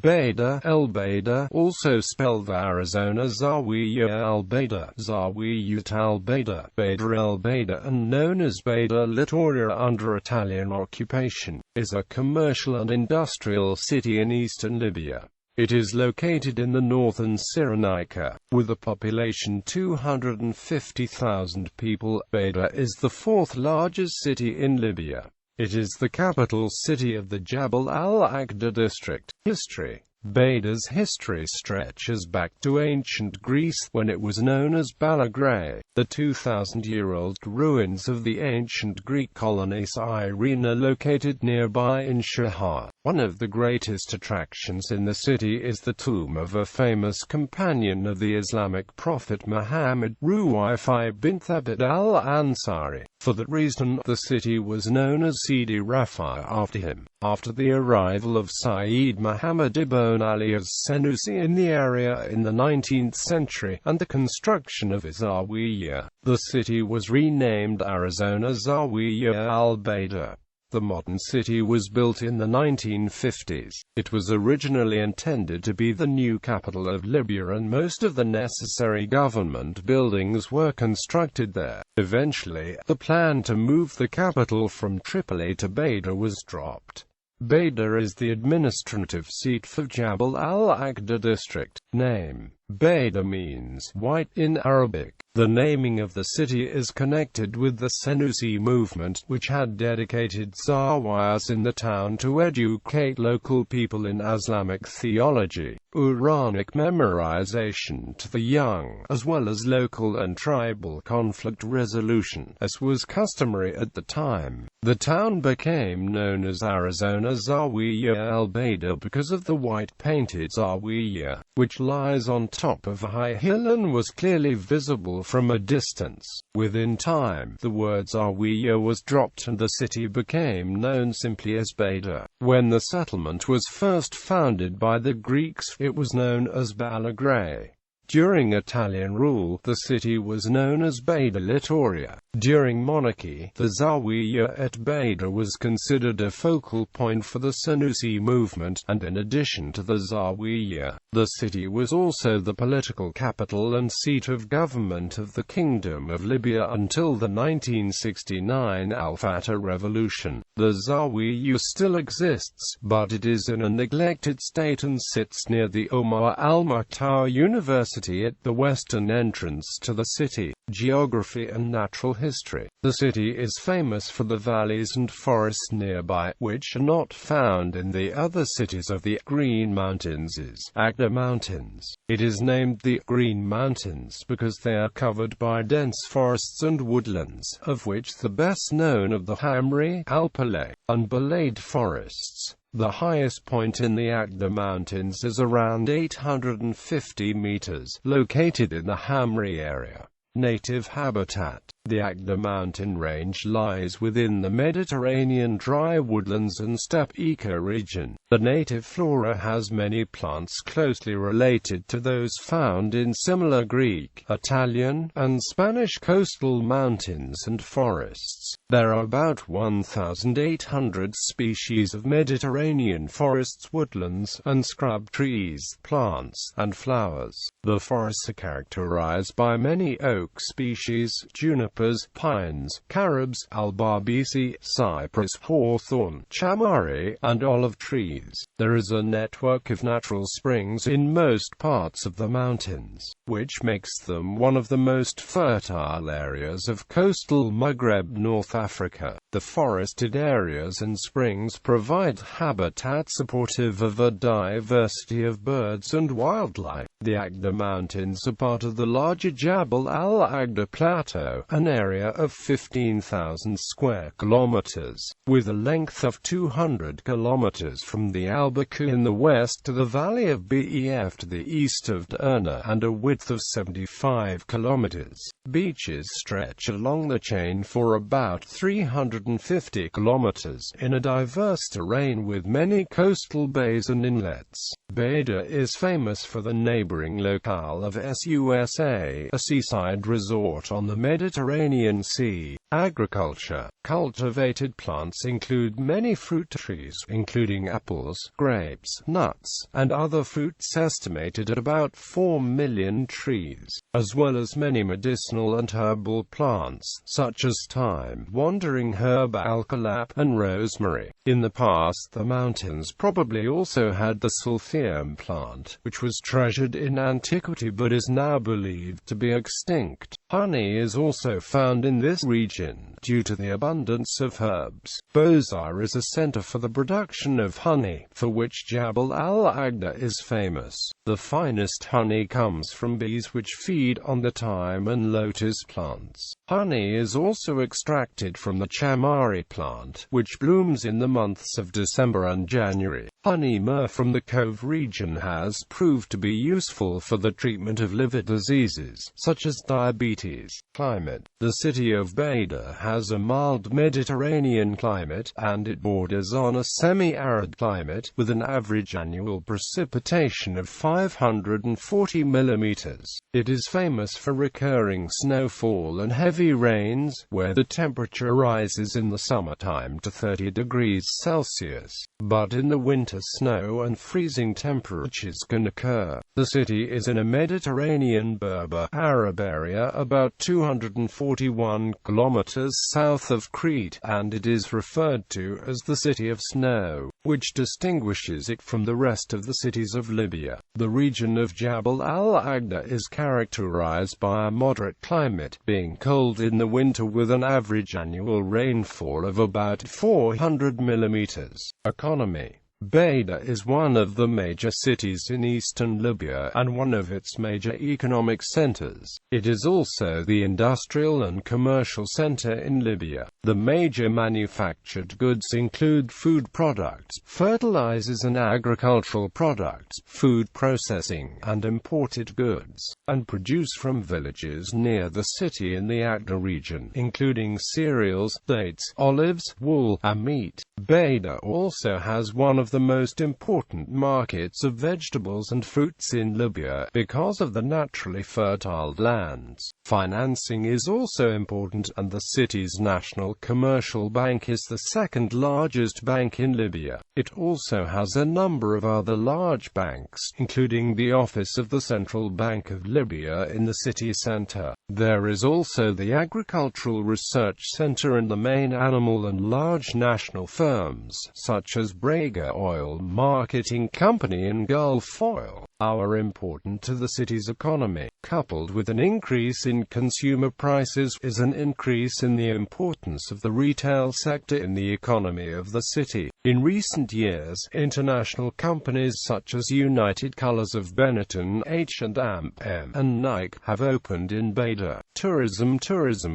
Bayda, Elbeida, also spelled Arizona Zāwiyah al Bayyn Zāwiyat al Bayyn, Beda Elbeida, and known as Beda Littoria under Italian occupation, is a commercial and industrial city in eastern Libya. It is located in the northern Cyrenaica, with a population 250,000 people. Bayda is the fourth largest city in Libya. It is the capital city of the Jabal al Akhdar district. History. Bayda's history stretches back to ancient Greece, when it was known as Balagrae. The 2,000-year-old ruins of the ancient Greek colony Cyrene are located nearby in Shahar. One of the greatest attractions in the city is the tomb of a famous companion of the Islamic prophet Muhammad, Ruwayfi bin Thabit al-Ansari. For that reason, the city was known as Sidi Rafa after him. After the arrival of Sayyid Muhammad ibn Ali as-Senussi in the area in the 19th century, and the construction of Az Zāwiyah, the city was renamed Arizona Zāwiyah al Bayyn. The modern city was built in the 1950s. It was originally intended to be the new capital of Libya, and most of the necessary government buildings were constructed there. Eventually, the plan to move the capital from Tripoli to Bayda was dropped. Bayda is the administrative seat for Jabal al Akhdar district. Name: Bayda means white in Arabic. The naming of the city is connected with the Senussi movement, which had dedicated Zawiyats in the town to educate local people in Islamic theology, Quranic memorization to the young, as well as local and tribal conflict resolution, as was customary at the time. The town became known as Arizona Zāwiyah al Bayyn because of the white-painted Zāwiyah, which lies on top of a high hill and was clearly visible from a distance. Within time, the word Zāwiyah was dropped and the city became known simply as Bayda. When the settlement was first founded by the Greeks, it was known as Balagrae. During Italian rule, the city was known as Beda Littoria. During monarchy, the Zāwiyah at Bayda was considered a focal point for the Senussi movement, and in addition to the Zāwiyah, the city was also the political capital and seat of government of the Kingdom of Libya until the 1969 Al-Fatah Revolution. The Zāwiyah still exists, but it is in a neglected state and sits near the Omar al-Mukhtar University at the western entrance to the city. Geography and natural history. The city is famous for the valleys and forests nearby, which are not found in the other cities of the Green Mountains. Akhdar Mountains. It is named the Green Mountains because they are covered by dense forests and woodlands, of which the best known are the Hamri, Alpilay, and Balade forests. The highest point in the Akhdar Mountains is around 850 meters, located in the Hamri area. Native habitat. The Akhdar mountain range lies within the Mediterranean dry woodlands and steppe ecoregion. The native flora has many plants closely related to those found in similar Greek, Italian, and Spanish coastal mountains and forests. There are about 1,800 species of Mediterranean forests, woodlands, and scrub trees, plants, and flowers. The forests are characterized by many oak species, junipers, pines, carobs, albarbisi, cypress, hawthorn, chamari, and olive trees. There is a network of natural springs in most parts of the mountains, which makes them one of the most fertile areas of coastal Maghreb, North Africa. The forested areas and springs provide habitat supportive of a diversity of birds and wildlife. The Akhdar Mountains are part of the larger Jabal al Akhdar Plateau, an area of 15,000 square kilometers, with a length of 200 kilometers from the Albaku in the west to the valley of Bef to the east of Derna, and a width of 75 kilometers. Beaches stretch along the chain for about 350 kilometers, in a diverse terrain with many coastal bays and inlets. Beida is famous for the neighboring locale of Susa, a seaside resort on the Mediterranean Sea. Agriculture. Cultivated plants include many fruit trees, including apples, grapes, nuts, and other fruits estimated at about 4 million trees, as well as many medicinal and herbal plants, such as thyme, wandering herb alcalap, and rosemary. In the past, the mountains probably also had the sulfium plant, which was treasured in antiquity but is now believed to be extinct. Honey is also found in this region, due to the abundance of herbs. Bozar is a center for the production of honey, for which Jabal al Akhdar is famous. The finest honey comes from bees which feed on the thyme and lotus plants. Honey is also extracted from the chamari plant, which blooms in the months of December and January. Honey myrrh from the Cove region has proved to be useful for the treatment of liver diseases, such as diabetes. Climate. The city of Bayda has a mild Mediterranean climate, and it borders on a semi-arid climate, with an average annual precipitation of 540 millimeters. It is famous for recurring snowfall and heavy rains, where the temperature rises in the summertime to 30 degrees Celsius, but in the winter snow and freezing temperatures can occur. The city is in a Mediterranean Berber Arab area about 241 kilometers south of Crete, and it is referred to as the City of Snow, which distinguishes it from the rest of the cities of Libya. The region of Jabal al Akhdar is characterized by a moderate climate, being cold in the winter with an average annual rainfall of about 400 millimeters. Economy. Beida is one of the major cities in eastern Libya, and one of its major economic centers. It is also the industrial and commercial center in Libya. The major manufactured goods include food products, fertilizers and agricultural products, food processing, and imported goods, and produce from villages near the city in the Akhdar region, including cereals, dates, olives, wool, and meat. Beida also has one of the most important markets of vegetables and fruits in Libya, because of the naturally fertile lands. Financing is also important, and the city's national commercial bank is the second largest bank in Libya. It also has a number of other large banks, including the office of the Central Bank of Libya in the city center. There is also the Agricultural Research Center and the main animal and large national firms, such as Brega Oil Marketing Company and Gulf Oil, are important to the city's economy. Coupled with an increase in consumer prices is an increase in the importance of the retail sector in the economy of the city. In recent years, international companies such as United Colors of Benetton, H&M, and Nike have opened in Bayda. Tourism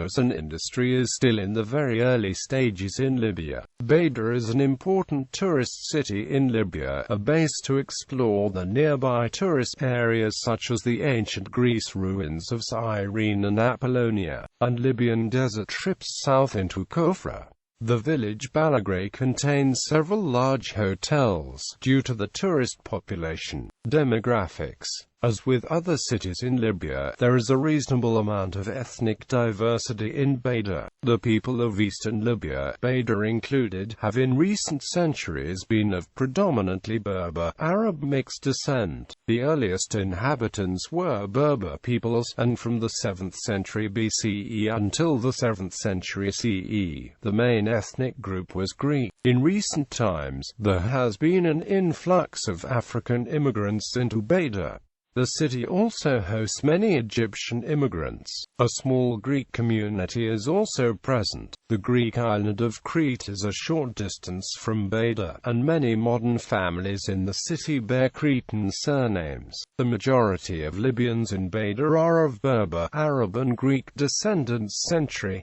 as an industry is still in the very early stages in Libya. Bayda is an important tourist city in Libya, a base to explore the nearby tourist areas such as the ancient Greece ruins of Cyrene and Apollonia, and Libyan desert trips south into Kufra. The village Balagray contains several large hotels, due to the tourist population. Demographics. As with other cities in Libya, there is a reasonable amount of ethnic diversity in Bayda. The people of eastern Libya, Bayda included, have in recent centuries been of predominantly Berber Arab mixed descent. The earliest inhabitants were Berber peoples, and from the 7th century BCE until the 7th century CE, the main ethnic group was Greek. In recent times, there has been an influx of African immigrants into Bayda. The city also hosts many Egyptian immigrants. A small Greek community is also present. The Greek island of Crete is a short distance from Bayda, and many modern families in the city bear Cretan surnames. The majority of Libyans in Bayda are of Berber, Arab and Greek descendants.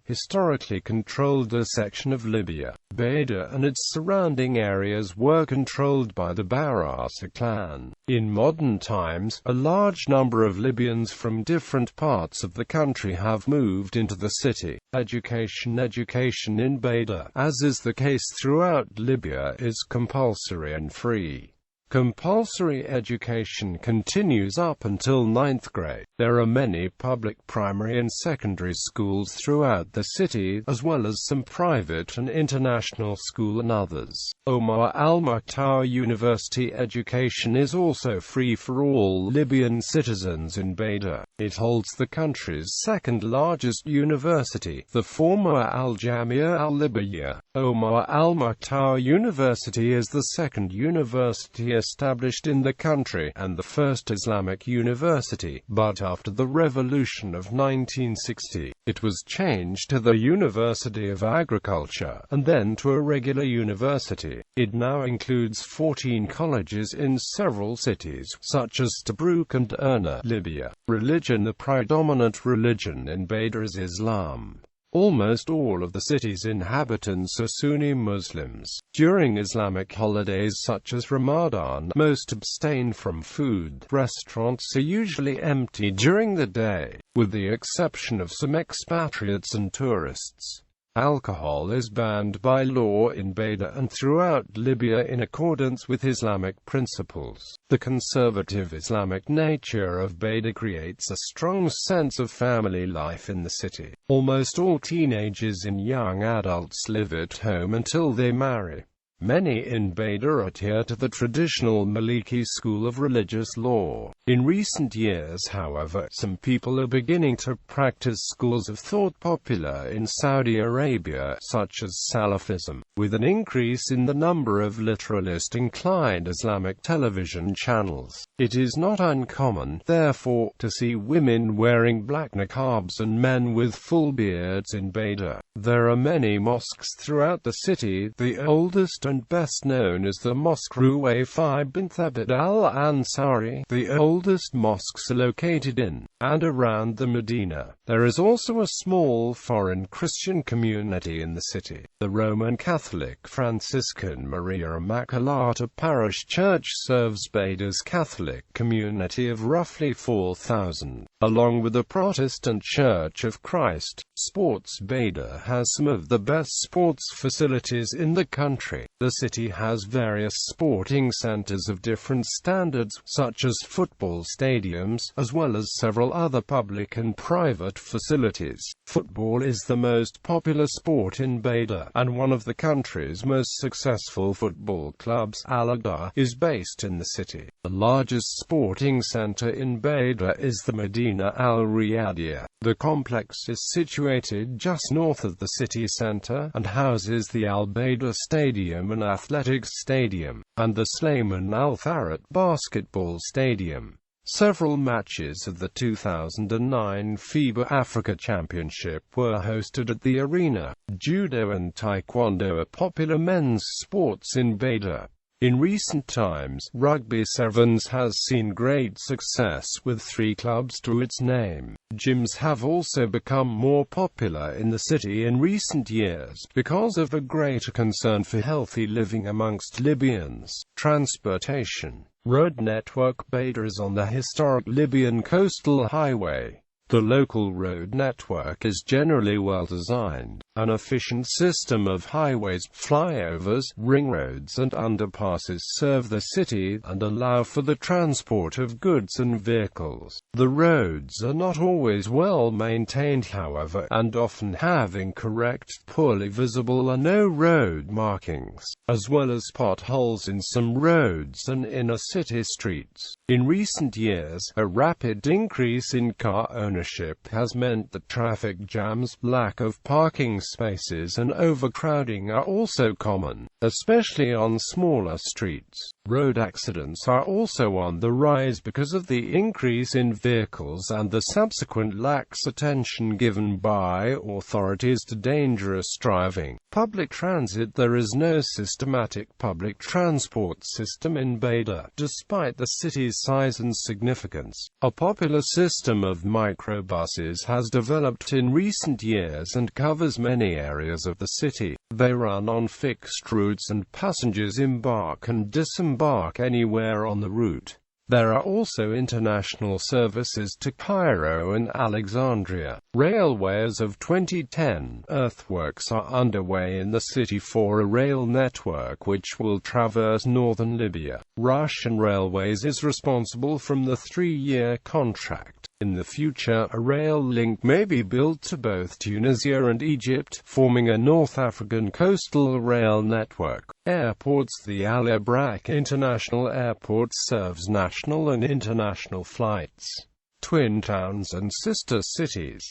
Historically controlled a section of Libya. Bayda and its surrounding areas were controlled by the Barasa clan. In modern times, a large number of Libyans from different parts of the country have moved into the city. Education in Bayda, as is the case throughout Libya, is compulsory and free. Compulsory education continues up until 9th grade. There are many public primary and secondary schools throughout the city, as well as some private and international school and others. Omar al-Mukhtar University education is also free for all Libyan citizens in Bayda. It holds the country's second largest university, the former Al Zāwiyah al Bayyn. Omar al-Mukhtar University is the second university established in the country, and the first Islamic university, but after the revolution of 1960, it was changed to the University of Agriculture, and then to a regular university. It now includes 14 colleges in several cities, such as Tobruk and Derna, Libya. Religion. The predominant religion in Bayda is Islam. Almost all of the city's inhabitants are Sunni Muslims. During Islamic holidays such as Ramadan, most abstain from food. Restaurants are usually empty during the day, with the exception of some expatriates and tourists. Alcohol is banned by law in Bayda and throughout Libya in accordance with Islamic principles. The conservative Islamic nature of Bayda creates a strong sense of family life in the city. Almost all teenagers and young adults live at home until they marry. Many in Bayda adhere to the traditional Maliki school of religious law. In recent years, however, some people are beginning to practice schools of thought popular in Saudi Arabia, such as Salafism, with an increase in the number of literalist-inclined Islamic television channels. It is not uncommon, therefore, to see women wearing black niqabs and men with full beards in Bayda. There are many mosques throughout the city. The oldest and best known is the Mosque Ruwayfi bin Thabit al-Ansari. The oldest mosques are located in and around the Medina. There is also a small foreign Christian community in the city. The Roman Catholic Franciscan Maria Immaculata Parish Church serves Bayda's Catholic community of roughly 4,000, along with the Protestant Church of Christ. Sports. Bayda has some of the best sports facilities in the country. The city has various sporting centers of different standards, such as football stadiums, as well as several other public and private facilities. Football is the most popular sport in Bayda, and one of the country's most successful football clubs, Al Akhdar, is based in the city. The largest sporting center in Bayda is the Medina Al Riyadiyah. The complex is situated just north of the city center, and houses the Elbeida Stadium and Athletics Stadium, and the Sulaiman Al Tharat Basketball Stadium. Several matches of the 2009 FIBA Africa Championship were hosted at the arena. Judo and Taekwondo are popular men's sports in Bayda. In recent times, Rugby Sevens has seen great success with 3 clubs to its name. Gyms have also become more popular in the city in recent years, because of a greater concern for healthy living amongst Libyans. Transportation. Road network. Bayda is on the historic Libyan coastal highway. The local road network is generally well designed. An efficient system of highways, flyovers, ring roads and underpasses serve the city, and allow for the transport of goods and vehicles. The roads are not always well maintained, however, and often have incorrect, poorly visible or no road markings, as well as potholes in some roads and inner city streets. In recent years, a rapid increase in car ownership has meant that traffic jams, lack of parking spaces and overcrowding are also common, especially on smaller streets. Road accidents are also on the rise because of the increase in vehicles and the subsequent lax attention given by authorities to dangerous driving. Public transit. There is no systematic public transport system in Bayda, despite the city's size and significance. A popular system of microbuses has developed in recent years and covers many areas of the city. They run on fixed routes and passengers embark and disembark anywhere on the route. There are also international services to Cairo and Alexandria. Railway. As of 2010, earthworks are underway in the city for a rail network which will traverse northern Libya. Russian Railways is responsible from the 3-year contract. In the future, a rail link may be built to both Tunisia and Egypt, forming a North African coastal rail network. Airports. The Al Abrak International Airport serves national and international flights. Twin towns and sister cities.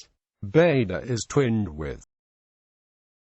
Bayda is twinned with